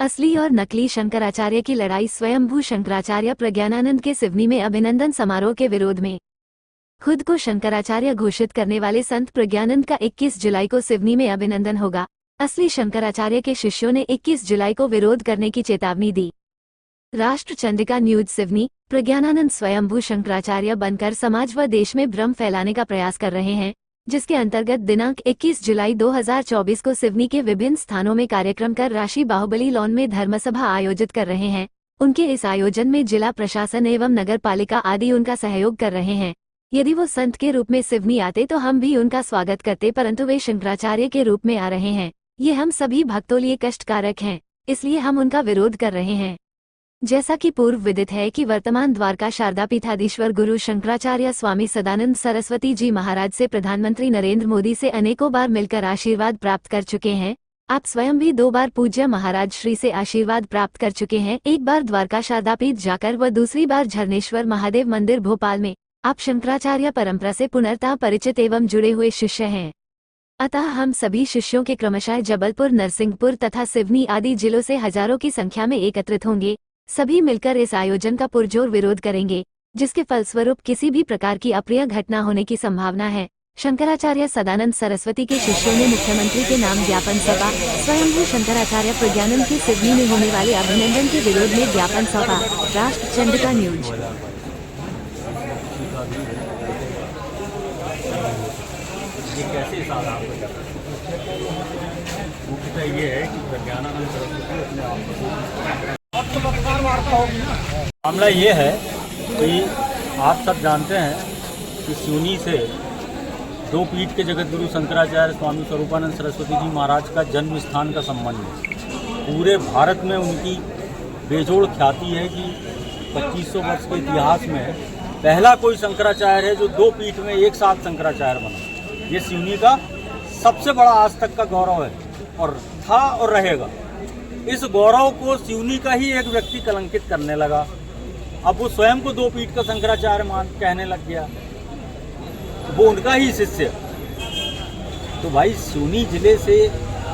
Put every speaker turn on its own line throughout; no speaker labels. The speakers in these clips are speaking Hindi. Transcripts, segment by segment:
असली और नकली शंकराचार्य की लड़ाई। स्वयंभू शंकराचार्य प्रज्ञानानंद के सिवनी में अभिनंदन समारोह के विरोध में। खुद को शंकराचार्य घोषित करने वाले संत प्रज्ञानंद का 21 जुलाई को सिवनी में अभिनंदन होगा। असली शंकराचार्य के शिष्यों ने 21 जुलाई को विरोध करने की चेतावनी दी। राष्ट्र चंडिका न्यूज सिवनी। प्रज्ञानानंद स्वयंभू शंकराचार्य बनकर समाज व देश में भ्रम फैलाने का प्रयास कर रहे हैं, जिसके अंतर्गत दिनांक 21 जुलाई 2024 को सिवनी के विभिन्न स्थानों में कार्यक्रम कर राशि बाहुबली लॉन में धर्मसभा आयोजित कर रहे हैं। उनके इस आयोजन में जिला प्रशासन एवं नगर पालिका आदि उनका सहयोग कर रहे हैं। यदि वो संत के रूप में सिवनी आते तो हम भी उनका स्वागत करते, परंतु वे शंकराचार्य के रूप में आ रहे हैं। ये हम सभी भक्तों लिए कष्टकारक हैं, इसलिए हम उनका विरोध कर रहे हैं। जैसा कि पूर्व विदित है कि वर्तमान द्वारका शारदा पीठाधीश्वर गुरु शंकराचार्य स्वामी सदानंद सरस्वती जी महाराज से प्रधानमंत्री नरेंद्र मोदी से अनेकों बार मिलकर आशीर्वाद प्राप्त कर चुके हैं। आप स्वयं भी 2 बार पूज्य महाराज श्री से आशीर्वाद प्राप्त कर चुके हैं, एक बार द्वारका शारदा पीठ जाकर व दूसरी बार झरनेश्वर महादेव मंदिर भोपाल में। आप शंकराचार्य परंपरा से पुनर्तः परिचित एवं जुड़े हुए शिष्य हैं। अतः हम सभी शिष्यों के क्रमशः जबलपुर, नरसिंहपुर तथा सिवनी आदि जिलों से हजारों की संख्या में एकत्रित होंगे। सभी मिलकर इस आयोजन का पुरजोर विरोध करेंगे, जिसके फलस्वरूप किसी भी प्रकार की अप्रिय घटना होने की संभावना है। शंकराचार्य सदानंद सरस्वती के शिष्यों ने मुख्यमंत्री के नाम ज्ञापन सौंपा। स्वयंभू शंकराचार्य प्रज्ञानंद के सिवनी में होने वाले अभिनंदन के विरोध में ज्ञापन सौंपा। राष्ट्र चंडिका न्यूज।
मुख्यतः ये है कि प्रज्ञानानंद सरस्वती अपने आप को मामला ये है कि आप सब जानते हैं कि सिवनी से 2 पीठ के जगतगुरु शंकराचार्य स्वामी स्वरूपानंद सरस्वती जी महाराज का जन्म स्थान का संबंध है। पूरे भारत में उनकी बेजोड़ ख्याति है कि 2500 वर्ष के इतिहास में पहला कोई शंकराचार्य है जो 2 पीठ में एक साथ शंकराचार्य बना। ये सिवनी का सबसे बड़ा आज तक का गौरव है और था और रहेगा। इस गौरव को सिवनी का ही एक व्यक्ति कलंकित करने लगा। अब वो स्वयं को 2 पीठ का शंकराचार्य कहने लग गया, वो उनका ही शिष्य। तो भाई सिवनी जिले से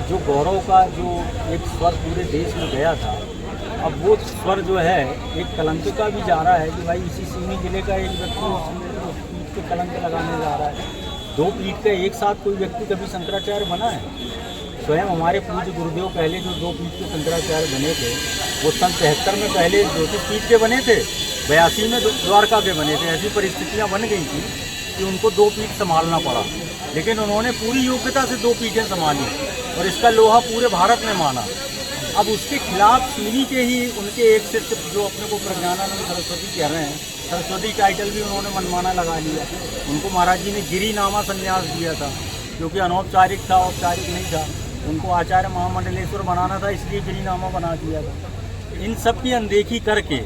जो गौरव का जो एक स्वर पूरे देश में गया था, अब वो स्वर जो है एक कलंक का भी जा रहा है कि भाई इसी सिवनी जिले का एक व्यक्ति उस पीठ के कलंक लगाने जा रहा है। 2 पीठ का एक साथ कोई व्यक्ति कभी शंकराचार्य बना है? स्वयं हमारे पूज्य गुरुदेव पहले जो 2 पीठ के शंकराचार्य बने थे, वो सन 73 में पहले ज्योतिष पीठ के बने थे, 82 में द्वारका के बने थे। ऐसी परिस्थितियां बन गई थी कि उनको 2 पीठ संभालना पड़ा, लेकिन उन्होंने पूरी योग्यता से 2 पीठें संभाली और इसका लोहा पूरे भारत ने माना। अब उसके खिलाफ सिवनी के ही उनके एक शिष्य जो अपने को प्रज्ञानानंद सरस्वती कह रहे हैं, सरस्वती टाइटल भी उन्होंने मनमाना लगा लिया। उनको महाराज जी ने गिरीनामा संन्यास दिया था, क्योंकि अनौपचारिक था, औपचारिक नहीं था। उनको आचार्य महामंडलेश्वर बनाना था, इसलिए गिरीनामा बना दिया था। इन सब की अनदेखी करके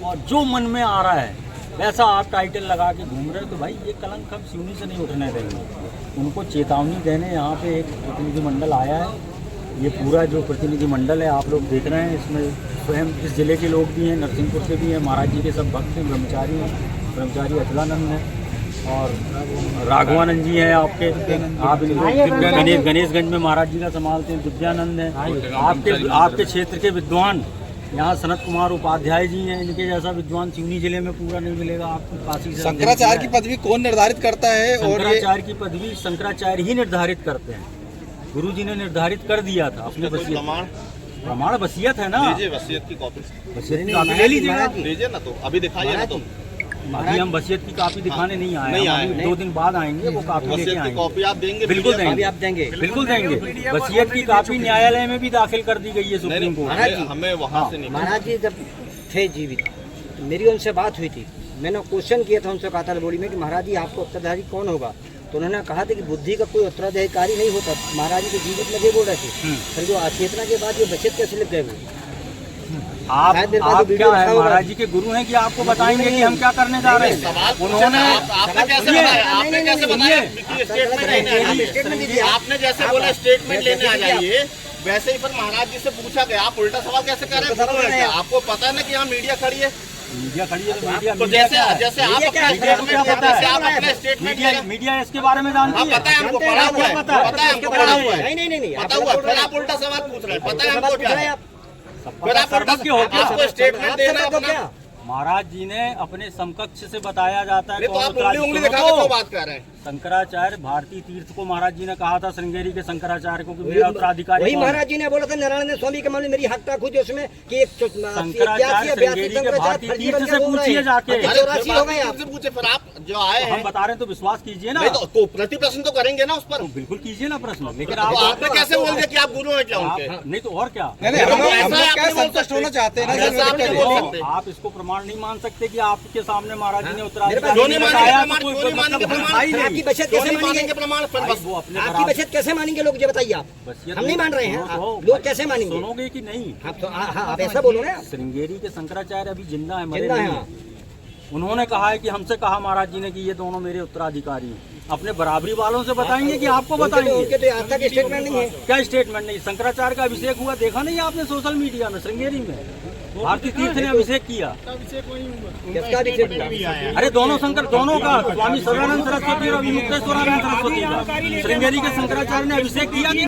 और जो मन में आ रहा है वैसा आप टाइटल लगा के घूम रहे हो, तो भाई ये कलंक हम सिवनी से नहीं उठने देंगे। उनको चेतावनी देने यहाँ पे एक प्रतिनिधिमंडल आया है। ये पूरा जो प्रतिनिधिमंडल है आप लोग देख रहे हैं, इसमें स्वयं इस जिले के लोग भी हैं, नरसिंहपुर के भी हैं, महाराज जी के सब भक्त हैं, ब्रह्मचारी हैं, ब्रह्मचारी अचलानंद हैं और राघवानंद जी हैं आपके। आप गणेशगंज में महाराज जी का संभालते हैं, दिव्यानंद हैं। आपके क्षेत्र के विद्वान यहाँ सनत कुमार उपाध्याय जी हैं, इनके जैसा विद्वान सिवनी जिले में पूरा नहीं मिलेगा आपको। काशी से
शंकराचार्य की पदवी कौन निर्धारित करता है?
शंकराचार्य की पदवी शंकराचार्य ही निर्धारित करते हैं। गुरु जी ने निर्धारित कर दिया था अपने प्रमाण वसीयत है ना,
वसीयत की कॉपी
ले लीजिएगा,
लीजिए ना, तो अभी दिखाइए ना। तो
अभी हम वसीयत की कॉपी दिखाने नहीं आए, 2 दिन बाद आएंगे, वो कॉपी लेके आएंगे।
कॉपी आप देंगे?
बिल्कुल देंगे, आप देंगे, बिल्कुल देंगे। वसीयत की कॉपी न्यायालय में भी दाखिल कर दी गई है सुप्रीम कोर्ट।
हमें वहाँ से नहीं।
महाराज जी जब थे जीवित, मेरी उनसे बात हुई थी, मैंने क्वेश्चन किया था उनसे पाताल बोली में कि महाराज जी आपको उत्तराधिकारी कौन होगा? तो उन्होंने कहा था कि बुद्धि का कोई उत्तराधिकारी नहीं होता। महाराज जी के जीवित में ये बोल रहे थे, फिर जो अचेतना के बाद ये बचत कैसे लिख गए?
आप क्या है, महाराज जी के गुरु हैं कि आपको बताएंगे कि हम क्या करने जा रहे हैं? उन्होंने
आपने कैसे बताया? आपने जैसे बोला स्टेटमेंट लेने आ जाइए, वैसे ही फिर महाराज जी से पूछा गया। आप उल्टा सवाल कैसे कर रहे हैं? आपको पता है ना कि यहाँ मीडिया खड़ी है।
मीडिया खड़ी है तो
जैसे आप अपना स्टेटमेंट
मीडिया इसके बारे में जानती है,
पता है हमको, पता है हमको, पता है हमको, पता हुआ है, नहीं पता हुआ, फिर आप उल्टा सवाल पूछ रहे हैं। पता है हमको क्या है? फिर आप
सर्वज्ञ हो क्या?
आपको स्टेटमेंट देना
आप
अपना।
क्या
महाराज जी ने अपने समकक्ष से बताया जाता है
नहीं तो
कौन
आप
उत्तराधिकारी-
उंगली
सुनो
दिखा के
तो।
क्यों बात कर रहे हैं?
शंकराचार्य भारतीय तीर्थ को महाराज जी ने कहा था श्रृंगेरी के शंकराचार्य को कि मेरा उत्तराधिकारी
वही
कौन है?
महाराज जी ने बोला था नारायण स्वामी के मामले में मेरी हकता खुद उसमें कि एक
शंकराचार्य श्रृंगेरी के भारतीय तीर्थ से पूछिए जाके।
अरे
84 हो गए आप।
से पूछे फिर आप जो आए
हम
हैं
बता रहे हैं तो विश्वास कीजिए ना।
नहीं तो प्रति प्रश्न तो करेंगे ना उस पर।
तो बिल्कुल कीजिए ना प्रश्न, लेकिन
तो
आप
आपने कैसे बोल दिया कि आप गुरु हैं क्या उनके?
आप- नहीं तो और क्या?
नहीं नहीं, हम लोग
ऐसा
क्या
आपने बोल
संतुष्ट होना चाहते हैं ना,
ऐसा आपने
सर,
बोल
तो
सकते।
आप इसको प्रमाण नहीं मान सकते कि आपके सामने महाराज जी ने
क्यों
उत्तराधिकारी
नहीं मानेंगे
बताया
प्रमाण?
तो कोई
क्यों नहीं मानेंगे
मतलब
प्रमाण?
है ही
आपकी
नहीं।
बचत
क्यों
कैसे
नहीं
मानेंगे?
मानेंगे प्रमाण? फिर
भाई
बस
वो अपने
आपकी
बराबर-
बचत कैसे मानेंगे लोग, ये बताइए आप।
बसियत
हम नहीं मान रहे हैं,
सुनो तो,
आप लोग कैसे मानेंगे?
सुनोगे कि नहीं?
आप तो हाँ आप ऐसा बोलो ना।
श्रृंगेरी के शंकराचार्य अभी जिंदा है, मरे
जिंदा
नहीं
है,
हैं। उन्होंने कहा है कि हमसे कहा महाराज जी ने कि ये दोनों मेरे उत्तराधिकारी हैं। अपने बराबरी वालों से बताएंगे कि आपको
उनके
बताएंगे?
तो आज तक स्टेटमेंट नहीं है।
क्या स्टेटमेंट नहीं? शंकराचार्य का अभिषेक हुआ, देखा नहीं आपने सोशल मीडिया में? श्रृंगेरी में भारतीय तीर्थ ने अभिषेक किया।
किसका भी स्टेटमेंट?
अरे दोनों शंकर, दोनों का, स्वामी सर्वानंद सरस्वती और अभिमुक्तेश्वरानंद सरस्वती का श्रृंगेरी के शंकराचार्य ने अभिषेक किया कि